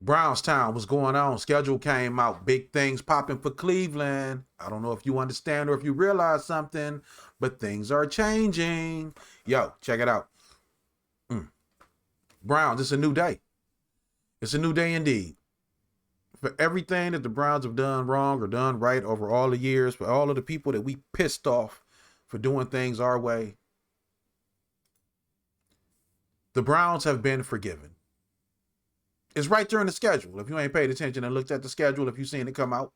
Brownstown, what's going on? Schedule came out. Big things popping for Cleveland. I don't know if you understand or if you realize something, but things are changing. Yo, check it out. Mm. Browns, it's a new day. It's a new day indeed. For everything that the Browns have done wrong or done right over all the years, for all of the people that we pissed off for doing things our way, the Browns have been forgiven. It's right there in the schedule. If you ain't paid attention and looked at the schedule, if you've seen it come out,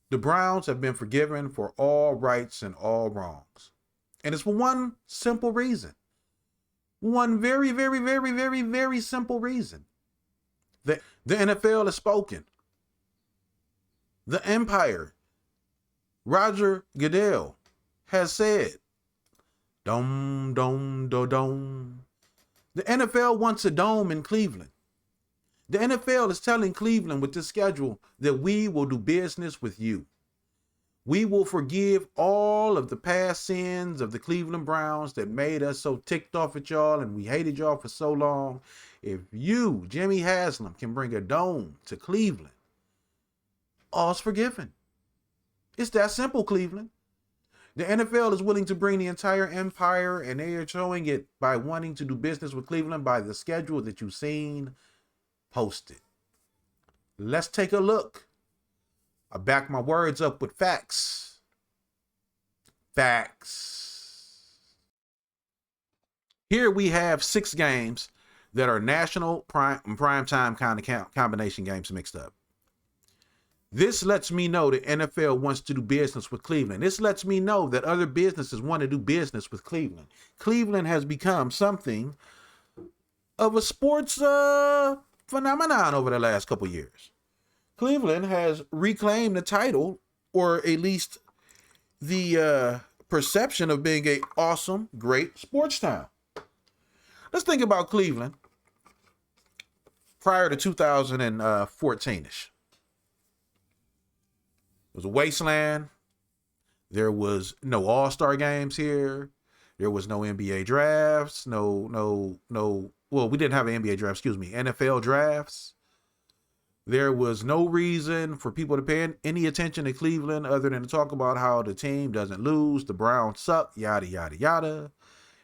the Browns have been forgiven for all rights and all wrongs. And it's for one simple reason. One very, very, very, very, very simple reason. The NFL has spoken. The Empire, Roger Goodell, has said, dome, dome, do, dome. The NFL wants a dome in Cleveland. The NFL is telling Cleveland with this schedule that we will do business with you. We will forgive all of the past sins of the Cleveland Browns that made us so ticked off at y'all and we hated y'all for so long. If you, Jimmy Haslam, can bring a dome to Cleveland, all's forgiven. It's that simple, Cleveland. The NFL is willing to bring the entire empire, and they are showing it by wanting to do business with Cleveland by the schedule that you've seen posted. Let's take a look. I back my words up with facts. Facts. Here we have 6 games that are national prime time kind of combination games mixed up. This lets me know the NFL wants to do business with Cleveland. This lets me know that other businesses want to do business with Cleveland. Cleveland has become something of a sports phenomenon over the last couple years. Cleveland has reclaimed the title, or at least the perception of being an awesome, great sports town. Let's think about Cleveland prior to 2014-ish. It was a wasteland. There was no all-star games here. There was no NBA drafts. Well, we didn't have an NBA draft, NFL drafts. There was no reason for people to pay any attention to Cleveland other than to talk about how the team doesn't lose, the Browns suck, yada, yada, yada.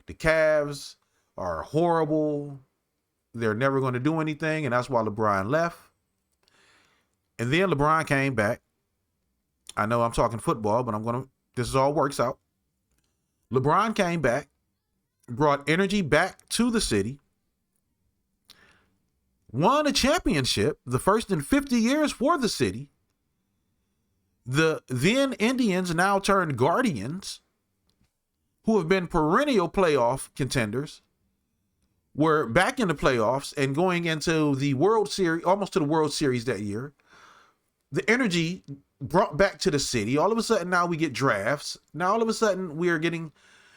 The Cavs are horrible. They're never going to do anything, and that's why LeBron left. And then LeBron came back. I know I'm talking football, but this all works out. LeBron came back, brought energy back to the city, won a championship, the first in 50 years for the city. The then Indians, now turned Guardians, who have been perennial playoff contenders, were back in the playoffs and going into the World Series, almost to the World Series that year. The energy brought back to the city. All of a sudden now we get drafts. Now all of a sudden we are getting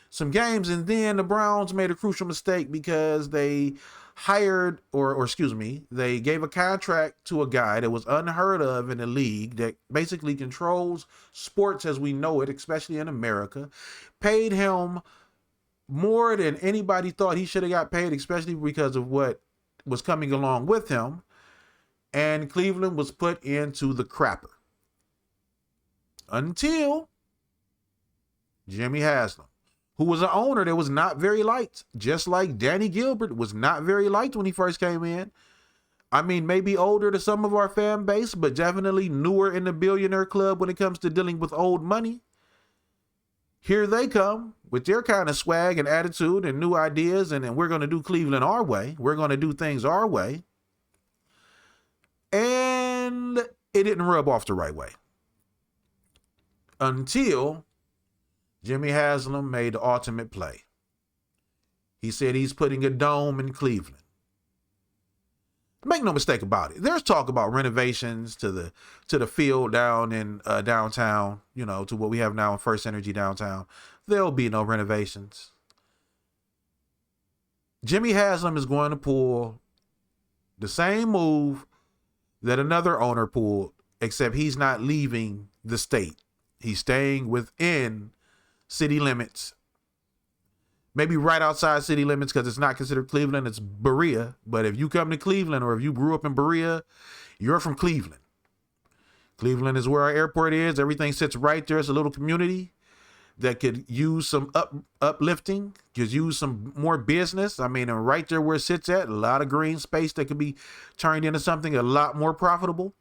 some games, and then the Browns made a crucial mistake because they hired, they gave a contract to a guy that was unheard of in the league that basically controls sports as we know it, especially in America. Paid him more than anybody thought he should have got paid, especially because of what was coming along with him. And Cleveland was put into the crapper. Until Jimmy Haslam, who was an owner that was not very liked, just like Danny Gilbert was not very liked when he first came in. I mean, maybe older to some of our fan base, but definitely newer in the billionaire club when it comes to dealing with old money. Here they come with their kind of swag and attitude and new ideas, and we're going to do Cleveland our way. We're going to do things our way. And it didn't rub off the right way. Until Jimmy Haslam made the ultimate play. He said he's putting a dome in Cleveland. Make no mistake about it. There's talk about renovations to the field down in downtown, to what we have now in First Energy downtown. There'll be no renovations. Jimmy Haslam is going to pull the same move that another owner pulled, except he's not leaving the state. He's staying within city limits. maybe right outside city limits because it's not considered Cleveland, it's Berea. But if you come to Cleveland or if you grew up in Berea, you're from Cleveland. Cleveland is where our airport is. Everything sits right there. It's a little community that could use some uplifting, could use some more business. I mean, and right there where it sits at, a lot of green space that could be turned into something a lot more profitable.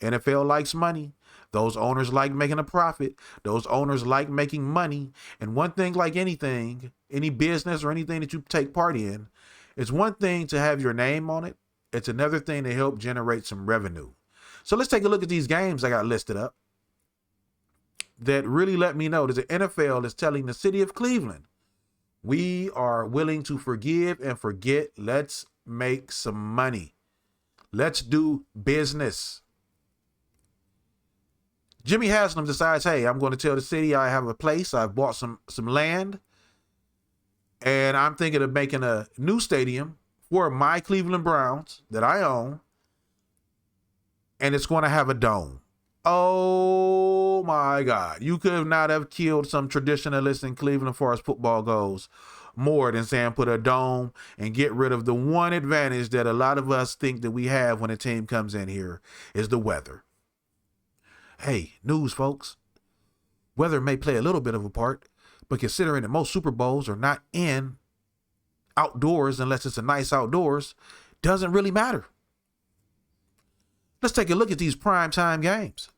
NFL likes money. Those owners like making a profit. Those owners like making money. And one thing, like anything, any business or anything that you take part in, it's one thing to have your name on it. It's another thing to help generate some revenue. So let's take a look at these games I got listed up that really let me know that the NFL is telling the city of Cleveland, we are willing to forgive and forget. Let's make some money. Let's do business. Jimmy Haslam decides, hey, I'm going to tell the city I have a place. I've bought some land. And I'm thinking of making a new stadium for my Cleveland Browns that I own. And it's going to have a dome. Oh my God. You could not have killed some traditionalists in Cleveland as far as football goes more than saying put a dome and get rid of the one advantage that a lot of us think that we have when a team comes in here is the weather. Hey, news folks. Weather may play a little bit of a part, but considering that most Super Bowls are not in outdoors unless it's a nice outdoors, doesn't really matter. Let's take a look at these primetime games.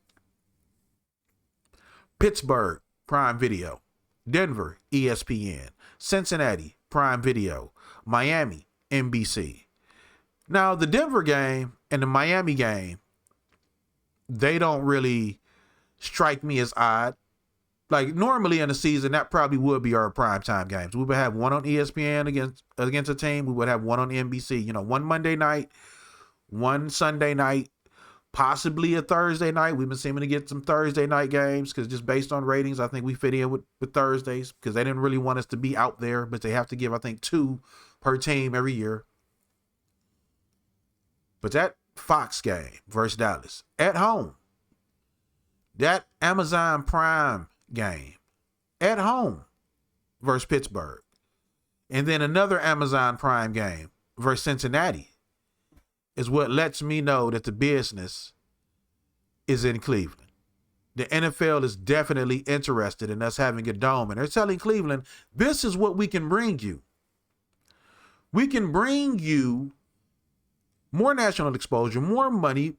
Pittsburgh, Prime Video. Denver, ESPN. Cincinnati, Prime Video. Miami, NBC. Now, the Denver game and the Miami game, they don't really strike me as odd. Like, normally in the season, that probably would be our primetime games. We would have one on ESPN against a team. We would have one on NBC. You know, one Monday night, one Sunday night, possibly a Thursday night. We've been seeming to get some Thursday night games because just based on ratings, I think we fit in with Thursdays because they didn't really want us to be out there, but they have to give, I think, 2 per team every year. But that Fox game versus Dallas at home, that Amazon Prime game at home versus Pittsburgh, and then another Amazon Prime game versus Cincinnati is what lets me know that the business is in Cleveland. The NFL is definitely interested in us having a dome, and they're telling Cleveland, this is what we can bring you. We can bring you more national exposure, more money.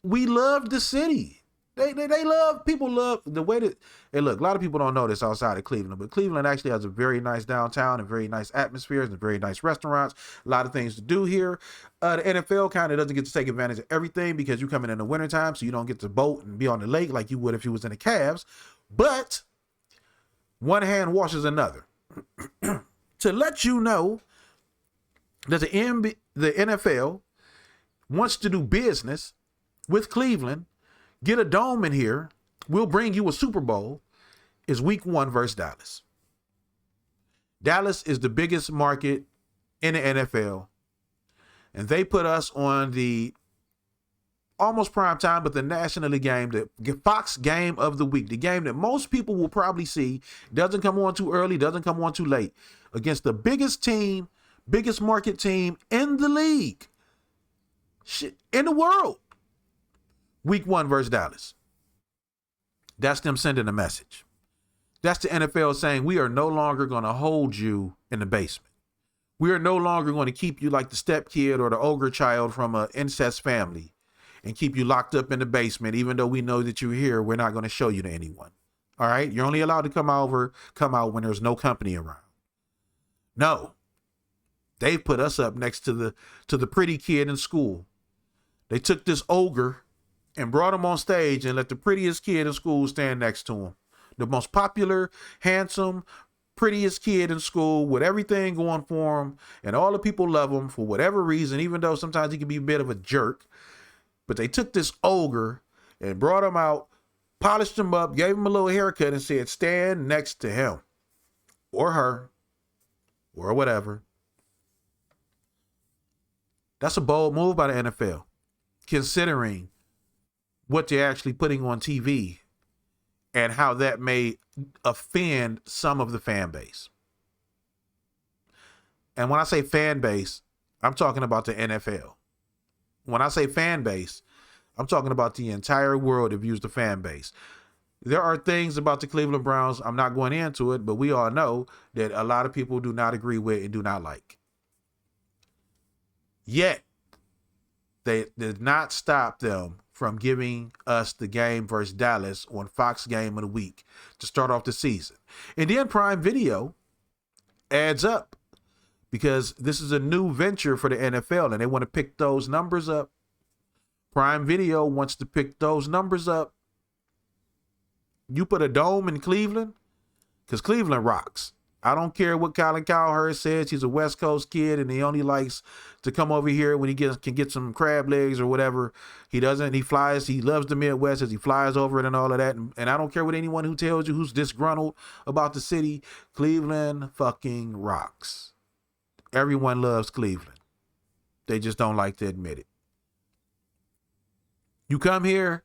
We love the city. People love the way that, hey, look, a lot of people don't know this outside of Cleveland, but Cleveland actually has a very nice downtown and very nice atmospheres and very nice restaurants, a lot of things to do here. The NFL kind of doesn't get to take advantage of everything because you're coming in the wintertime, so you don't get to boat and be on the lake like you would if you was in the Cavs. But one hand washes another. To let you know that the NFL wants to do business with Cleveland, get a dome in here, we'll bring you a Super Bowl, is week 1 versus Dallas. Dallas is the biggest market in the NFL, and they put us on the almost prime time, but the nationally game, the Fox game of the week, the game that most people will probably see, doesn't come on too early, doesn't come on too late, against the biggest team, biggest market team in the league, in the world. Week 1 versus Dallas. That's them sending a message. That's the NFL saying we are no longer going to hold you in the basement. We are no longer going to keep you like the stepkid or the ogre child from an incest family and keep you locked up in the basement. Even though we know that you're here, we're not going to show you to anyone. All right? You're only allowed to come out when there's no company around. No. They put us up next to the pretty kid in school. They took this ogre and brought him on stage and let the prettiest kid in school stand next to him. The most popular, handsome, prettiest kid in school with everything going for him, and all the people love him for whatever reason, even though sometimes he can be a bit of a jerk. But they took this ogre and brought him out, polished him up, gave him a little haircut, and said, stand next to him or her or whatever. That's a bold move by the NFL, considering what they're actually putting on TV and how that may offend some of the fan base. And when I say fan base, I'm talking about the NFL. When I say fan base, I'm talking about the entire world that views the fan base. There are things about the Cleveland Browns, I'm not going into it, but we all know that a lot of people do not agree with and do not like. Yet, they did not stop them from giving us the game versus Dallas on Fox Game of the Week to start off the season. And then Prime Video adds up because this is a new venture for the NFL and they want to pick those numbers up. Prime Video wants to pick those numbers up. You put a dome in Cleveland, because Cleveland rocks. I don't care what Colin Cowherd says. He's a West Coast kid, and he only likes to come over here when he can get some crab legs or whatever. He doesn't. He flies. He loves the Midwest as he flies over it and all of that. And I don't care what anyone who tells you who's disgruntled about the city. Cleveland fucking rocks. Everyone loves Cleveland. They just don't like to admit it. You come here,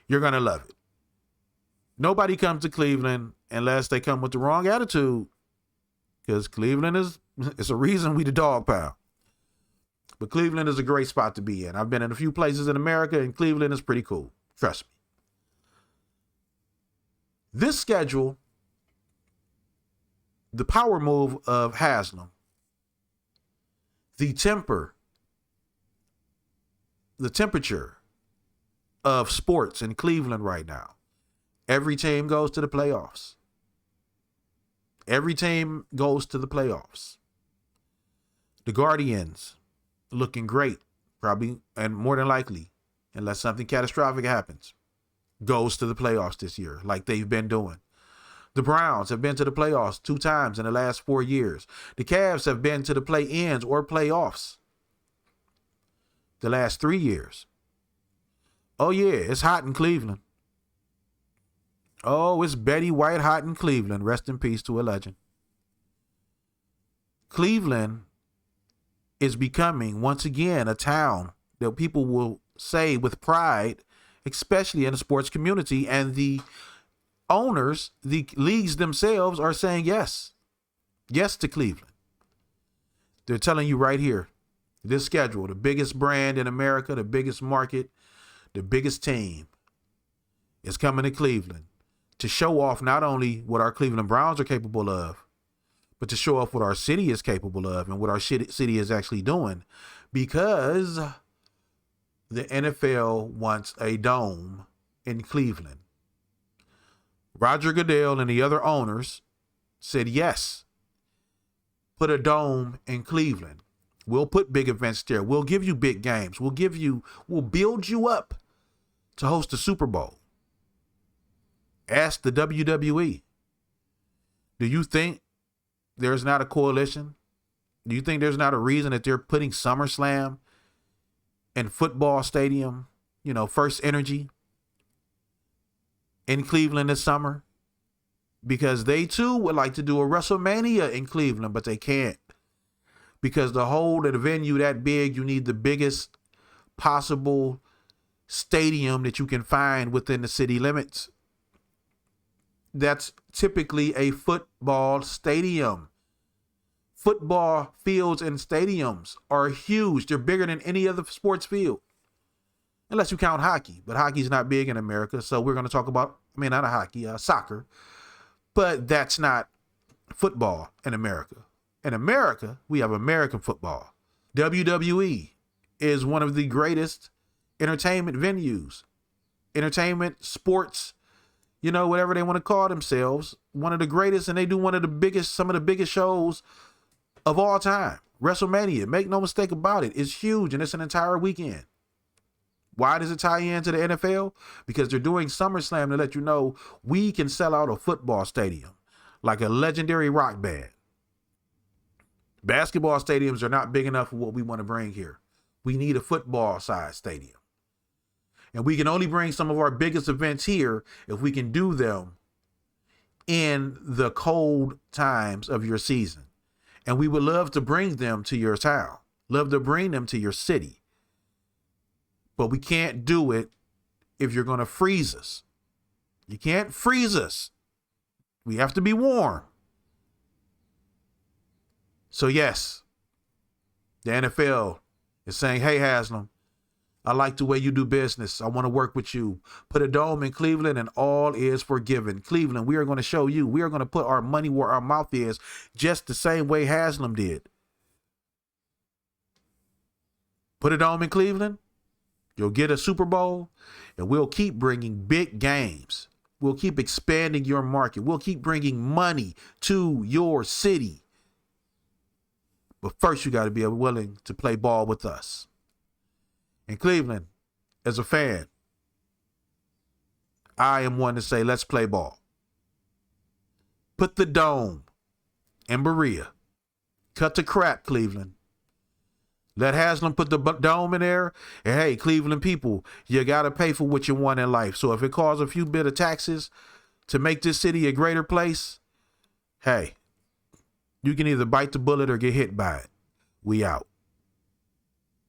you're going to love it. Nobody comes to Cleveland unless they come with the wrong attitude. Because Cleveland it's a reason we the dog pound. But Cleveland is a great spot to be in. I've been in a few places in America, and Cleveland is pretty cool. Trust me. This schedule, the power move of Haslam, the temperature of sports in Cleveland right now. Every team goes to the playoffs. Every team goes to the playoffs. The Guardians looking great, probably, and more than likely, unless something catastrophic happens, goes to the playoffs this year, like they've been doing. The Browns have been to the playoffs 2 times in the last 4 years. The Cavs have been to the play-ins or playoffs the last 3 years. Oh, yeah, it's hot in Cleveland. Oh, it's Betty White hot in Cleveland. Rest in peace to a legend. Cleveland is becoming, once again, a town that people will say with pride, especially in the sports community, and the owners, the leagues themselves are saying yes. Yes to Cleveland. They're telling you right here, this schedule, the biggest brand in America, the biggest market, the biggest team is coming to Cleveland to show off not only what our Cleveland Browns are capable of, but to show off what our city is capable of and what our city is actually doing, because the NFL wants a dome in Cleveland. Roger Goodell and the other owners said, yes, put a dome in Cleveland. We'll put big events there. We'll give you big games. We'll build you up to host the Super Bowl. Ask the WWE. Do you think there's not a coalition? Do you think there's not a reason that they're putting SummerSlam and football stadium, First Energy in Cleveland this summer? Because they too would like to do a WrestleMania in Cleveland, but they can't. Because to hold a venue that big, you need the biggest possible stadium that you can find within the city limits. That's typically a football stadium. Football fields and stadiums are huge. They're bigger than any other sports field. Unless you count hockey. But hockey's not big in America. So we're going to talk about, not hockey, soccer. But that's not football in America. In America, we have American football. WWE is one of the greatest entertainment venues. Entertainment, sports, whatever they want to call themselves, one of the greatest, and they do some of the biggest shows of all time. WrestleMania, make no mistake about it, is huge, and it's an entire weekend. Why does it tie into the NFL? Because they're doing SummerSlam to let you know we can sell out a football stadium like a legendary rock band. Basketball stadiums are not big enough for what we want to bring here. We need a football-sized stadium. And we can only bring some of our biggest events here if we can do them in the cold times of your season. And we would love to bring them to your town, love to bring them to your city. But we can't do it if you're going to freeze us. You can't freeze us. We have to be warm. So yes, The NFL is saying, hey, Haslam, I like the way you do business. I want to work with you. Put a dome in Cleveland and all is forgiven. Cleveland, we are going to show you. We are going to put our money where our mouth is, just the same way Haslam did. Put a dome in Cleveland, you'll get a Super Bowl, and we'll keep bringing big games. We'll keep expanding your market. We'll keep bringing money to your city. But first, you got to be willing to play ball with us. In Cleveland, as a fan, I am one to say, let's play ball. Put the dome in Berea. Cut the crap, Cleveland. Let Haslam put the dome in there. And hey, Cleveland people, you got to pay for what you want in life. So if it costs a few bit of taxes to make this city a greater place, hey, you can either bite the bullet or get hit by it. We out.